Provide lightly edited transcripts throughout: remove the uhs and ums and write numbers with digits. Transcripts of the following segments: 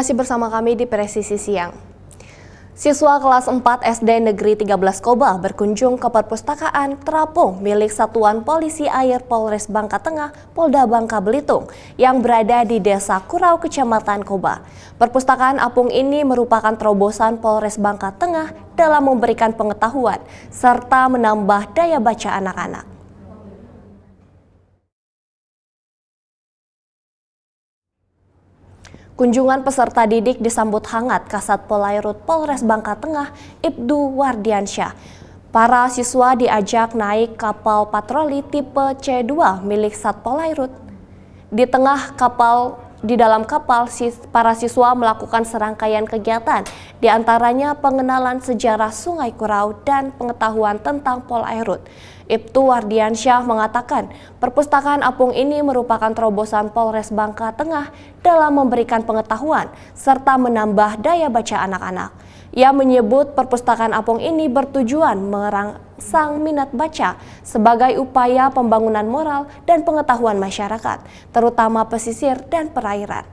Masih bersama kami di Presisi Siang. Siswa kelas 4 SD Negeri 13 Koba berkunjung ke perpustakaan terapung milik Satuan Polisi Air Polres Bangka Tengah, Polda Bangka Belitung, yang berada di Desa Kurau, Kecamatan Koba. Perpustakaan apung ini merupakan terobosan Polres Bangka Tengah dalam memberikan pengetahuan serta menambah daya baca anak-anak. Kunjungan peserta didik disambut hangat Kasat Polairut Polres Bangka Tengah, Ibtu Wardiansyah. Para siswa diajak naik kapal patroli tipe C2 milik Satpolairut. Di dalam kapal, para siswa melakukan serangkaian kegiatan, diantaranya pengenalan sejarah Sungai Kurau dan pengetahuan tentang Polairut. Ibtu Wardiansyah mengatakan, perpustakaan apung ini merupakan terobosan Polres Bangka Tengah dalam memberikan pengetahuan serta menambah daya baca anak-anak. Ia menyebut perpustakaan apung ini bertujuan merangsang minat baca sebagai upaya pembangunan moral dan pengetahuan masyarakat, terutama pesisir dan perairan.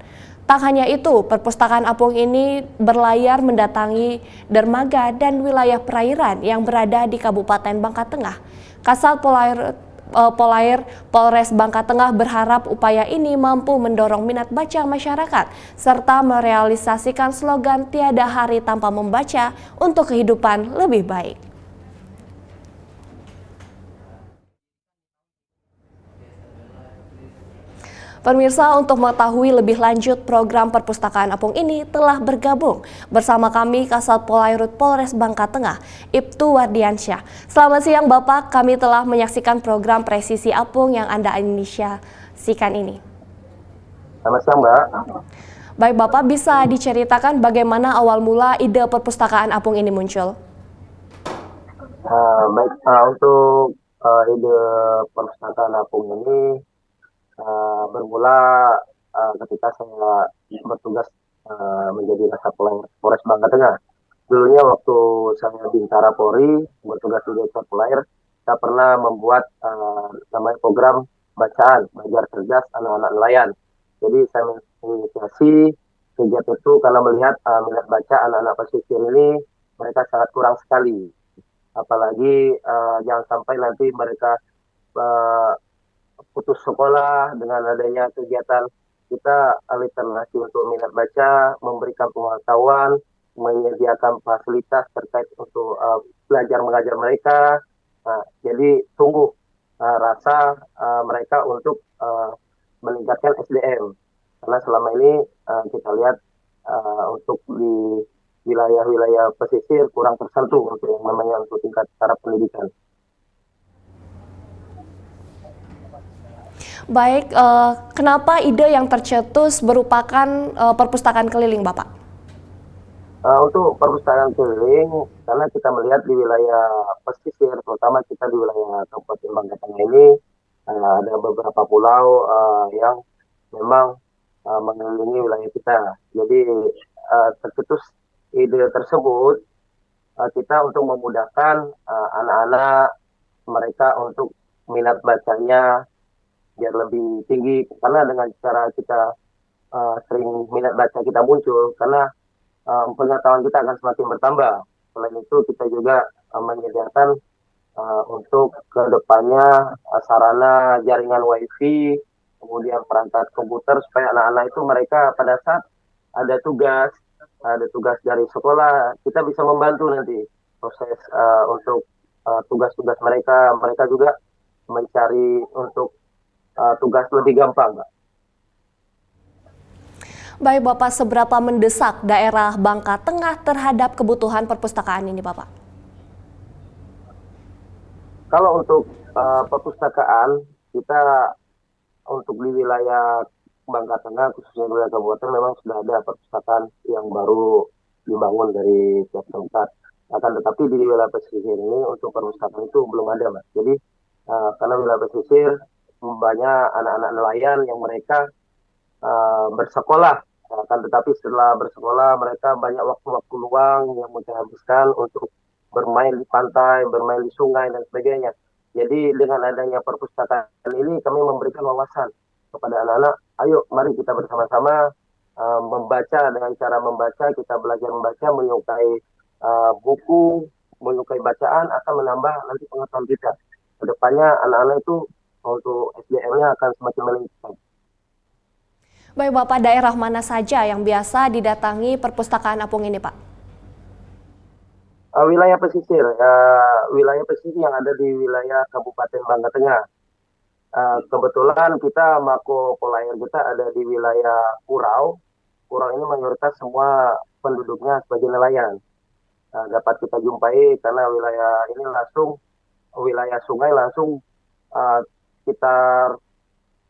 Tak hanya itu, perpustakaan apung ini berlayar mendatangi dermaga dan wilayah perairan yang berada di Kabupaten Bangka Tengah. Kasat Polair Polres Bangka Tengah berharap upaya ini mampu mendorong minat baca masyarakat serta merealisasikan slogan tiada hari tanpa membaca untuk kehidupan lebih baik. Pemirsa, untuk mengetahui lebih lanjut program perpustakaan apung ini telah bergabung bersama kami Kasat Polairut Polres Bangka Tengah, Ibtu Wardiansyah. Selamat siang Bapak, kami telah menyaksikan program Presisi Apung yang Anda inisiasikan ini. Selamat siang, Mbak. Baik Bapak, bisa diceritakan bagaimana awal mula ide perpustakaan apung ini muncul? Untuk ide perpustakaan apung ini bermula ketika saya bertugas menjadi Kasat Polres Bangka Tengah. Dulunya waktu saya Bintara Polri bertugas di Desa Polair, saya pernah membuat namanya program bacaan, belajar cerdas anak-anak nelayan. Jadi saya menginisiasi kegiatan itu karena melihat minat baca anak-anak pesisir ini mereka sangat kurang sekali. Apalagi jangan sampai nanti mereka putus sekolah dengan adanya kegiatan kita literasi untuk minat baca, memberikan pengetahuan, menyediakan fasilitas terkait untuk belajar mengajar mereka. Jadi tunggu rasa mereka untuk meningkatkan SDM. Karena selama ini kita lihat untuk di wilayah-wilayah pesisir kurang tersentuh untuk yang namanya untuk tingkat taraf pendidikan. Baik, kenapa ide yang tercetus merupakan perpustakaan keliling Bapak? Untuk perpustakaan keliling, karena kita melihat di wilayah pesisir, terutama kita di wilayah Kabupaten Bangka Tengah ini, ada beberapa pulau yang memang mengelilingi wilayah kita. Jadi tercetus ide tersebut, kita untuk memudahkan anak-anak mereka untuk minat bacanya biar lebih tinggi, karena dengan cara kita sering minat baca kita muncul, karena pengetahuan kita akan semakin bertambah. Selain itu kita juga menyediakan untuk kedepannya sarana jaringan wifi, kemudian perangkat komputer supaya anak-anak itu mereka pada saat ada tugas dari sekolah, kita bisa membantu nanti proses untuk tugas-tugas mereka juga mencari untuk tugas lebih gampang, Mbak. Baik Bapak, seberapa mendesak daerah Bangka Tengah terhadap kebutuhan perpustakaan ini Bapak? Kalau untuk perpustakaan, kita untuk di wilayah Bangka Tengah, khususnya wilayah kabupaten, memang sudah ada perpustakaan yang baru dibangun dari tiap tempat. Akan tetapi di wilayah pesisir ini untuk perpustakaan itu belum ada, Mas. Jadi karena wilayah pesisir banyak anak-anak nelayan yang mereka bersekolah. Akan tetapi setelah bersekolah mereka banyak waktu-waktu luang yang mereka habiskan untuk bermain di pantai, bermain di sungai dan sebagainya. Jadi dengan adanya perpustakaan ini kami memberikan wawasan kepada anak-anak, ayo mari kita bersama-sama membaca. Dengan cara membaca kita belajar membaca, menyukai buku, menyukai bacaan akan menambah nanti pengetahuan kita. Kedepannya anak-anak itu untuk SDM-nya akan semakin meningkat. Baik Bapak, daerah mana saja yang biasa didatangi perpustakaan apung ini Pak? Wilayah pesisir yang ada di wilayah Kabupaten Bangka Tengah. Kebetulan kita mako Polair kita ada di wilayah Kurau. Kurau ini mayoritas semua penduduknya sebagai nelayan. Dapat kita jumpai karena wilayah ini langsung wilayah sungai langsung sekitar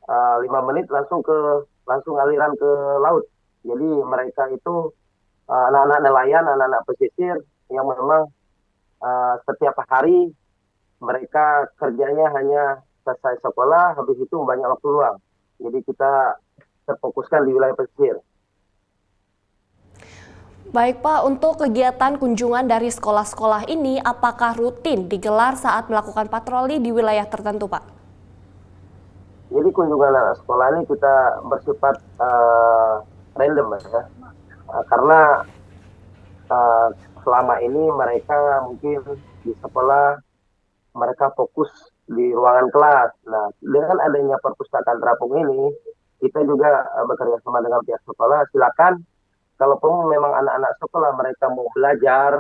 5 menit langsung aliran ke laut. Jadi mereka itu anak-anak nelayan, anak-anak pesisir yang memang setiap hari mereka kerjanya hanya selesai sekolah, habis itu banyak waktu luang. Jadi kita terfokuskan di wilayah pesisir. Baik Pak, untuk kegiatan kunjungan dari sekolah-sekolah ini apakah rutin digelar saat melakukan patroli di wilayah tertentu Pak? Jadi kunjungan anak sekolah ini kita bersifat random ya, karena selama ini mereka mungkin di sekolah mereka fokus di ruangan kelas. Nah, dengan adanya perpustakaan terapung ini, kita juga bekerja sama dengan pihak sekolah. Silakan, kalaupun memang anak-anak sekolah mereka mau belajar,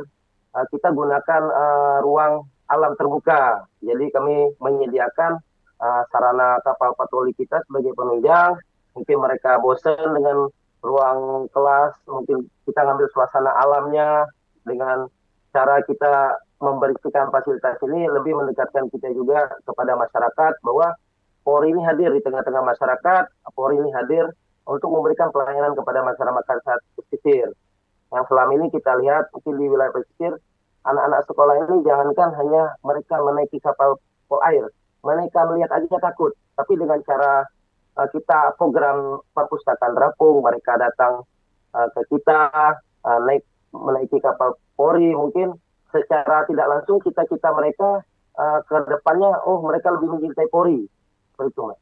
kita gunakan ruang alam terbuka. Jadi kami menyediakan sarana kapal patroli kita sebagai penunjang. Mungkin mereka bosan dengan ruang kelas, mungkin kita ngambil suasana alamnya dengan cara kita memberikan fasilitas ini lebih mendekatkan kita juga kepada masyarakat bahwa Polri ini hadir di tengah-tengah masyarakat, Polri ini hadir untuk memberikan pelayanan kepada masyarakat pesisir. Yang selama ini kita lihat mungkin di wilayah pesisir, anak-anak sekolah ini jangankan hanya mereka menaiki kapal polair, mereka melihat aja takut. Tapi dengan cara kita program perpustakaan terapung, mereka datang ke kita, menaiki kapal Polri, mungkin secara tidak langsung cita-cita mereka ke depannya, mereka lebih mencintai Polri. Seperti itu, Mas.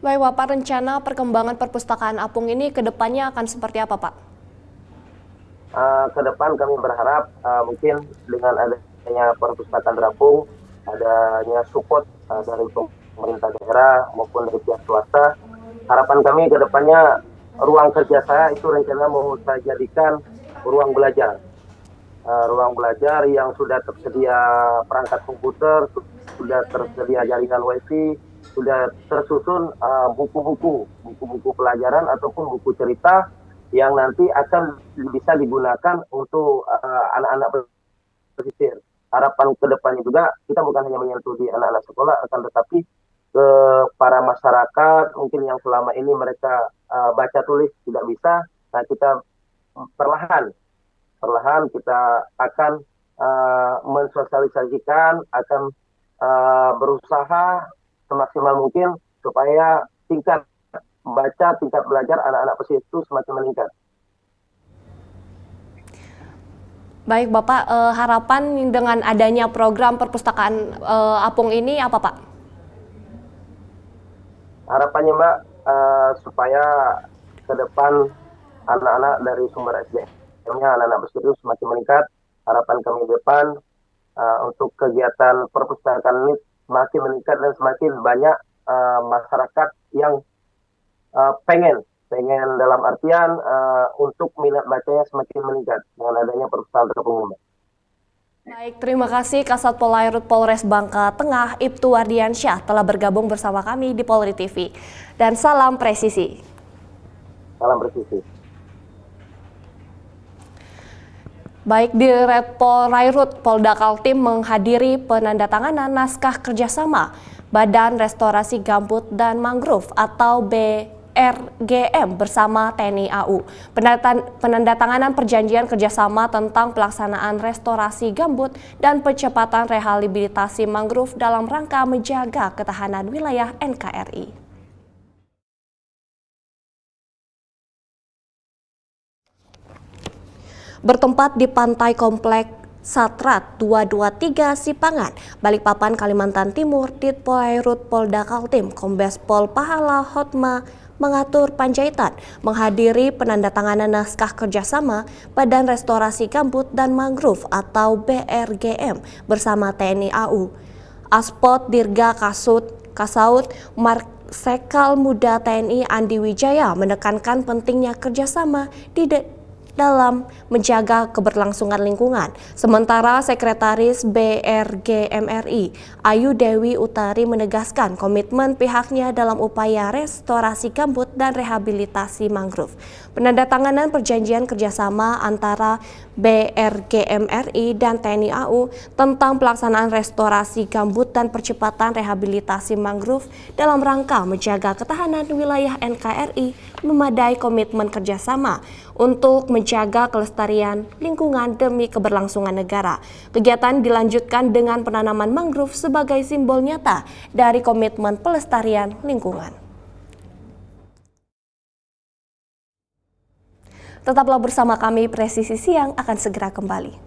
Baik Bapak, rencana perkembangan perpustakaan apung ini ke depannya akan seperti apa Pak? Ke depan kami berharap mungkin dengan adanya perpustakaan terapung, adanya support dari pemerintah daerah maupun dari pihak swasta, harapan kami ke depannya ruang kerja saya itu rencana mau saya jadikan ruang belajar. Ruang belajar yang sudah tersedia perangkat komputer, sudah tersedia jaringan wifi, sudah tersusun buku-buku pelajaran ataupun buku cerita yang nanti akan bisa digunakan untuk anak-anak pesisir. Harapan ke depannya juga kita bukan hanya menyentuh di anak-anak sekolah, akan tetapi ke para masyarakat mungkin yang selama ini mereka baca tulis tidak bisa. Nah, kita perlahan kita akan mensosialisasikan, akan berusaha semaksimal mungkin supaya tingkat baca, tingkat belajar anak-anak pesisir itu semakin meningkat. Baik Bapak, harapan dengan adanya program perpustakaan apung ini apa Pak? Harapannya Mbak, supaya ke depan anak-anak dari sumber SDM-nya, anak-anak pesisir itu semakin meningkat. Harapan kami ke depan untuk kegiatan perpustakaan ini semakin meningkat dan semakin banyak masyarakat yang pengen dalam artian untuk minat bacanya semakin meningkat dengan adanya perpustakaan terapung. Baik, terima kasih Kasat Polairut Polres Bangka Tengah, Ibtu Wardiansyah telah bergabung bersama kami di Polri TV. Dan salam presisi. Salam presisi. Baik, Dirjen Polairut Polda Kaltim menghadiri penandatanganan naskah kerjasama Badan Restorasi Gambut dan Mangrove atau BRGM bersama TNI AU. Penandatanganan perjanjian kerjasama tentang pelaksanaan restorasi gambut dan percepatan rehabilitasi mangrove dalam rangka menjaga ketahanan wilayah NKRI. Bertempat di pantai komplek Satrat 223 Sipangan, Balikpapan, Kalimantan Timur, Dit Polairut Polda Kaltim, Kombes Pol Pahala Hotma mengatur Panjaitan menghadiri penandatanganan naskah kerjasama Badan Restorasi Gambut dan Mangrove atau BRGM bersama TNI AU. Aspot Dirga Kasaut Marsekal Muda TNI Andi Wijaya menekankan pentingnya kerjasama dalam menjaga keberlangsungan lingkungan. Sementara Sekretaris BRGMRI Ayu Dewi Utari menegaskan komitmen pihaknya dalam upaya restorasi gambut dan rehabilitasi mangrove. Penandatanganan perjanjian kerjasama antara BRGMRI dan TNI AU tentang pelaksanaan restorasi gambut dan percepatan rehabilitasi mangrove dalam rangka menjaga ketahanan wilayah NKRI memadai komitmen kerjasama untuk menjaga kelestarian lingkungan demi keberlangsungan negara. Kegiatan dilanjutkan dengan penanaman mangrove sebagai simbol nyata dari komitmen pelestarian lingkungan. Tetaplah bersama kami, Presisi Siang akan segera kembali.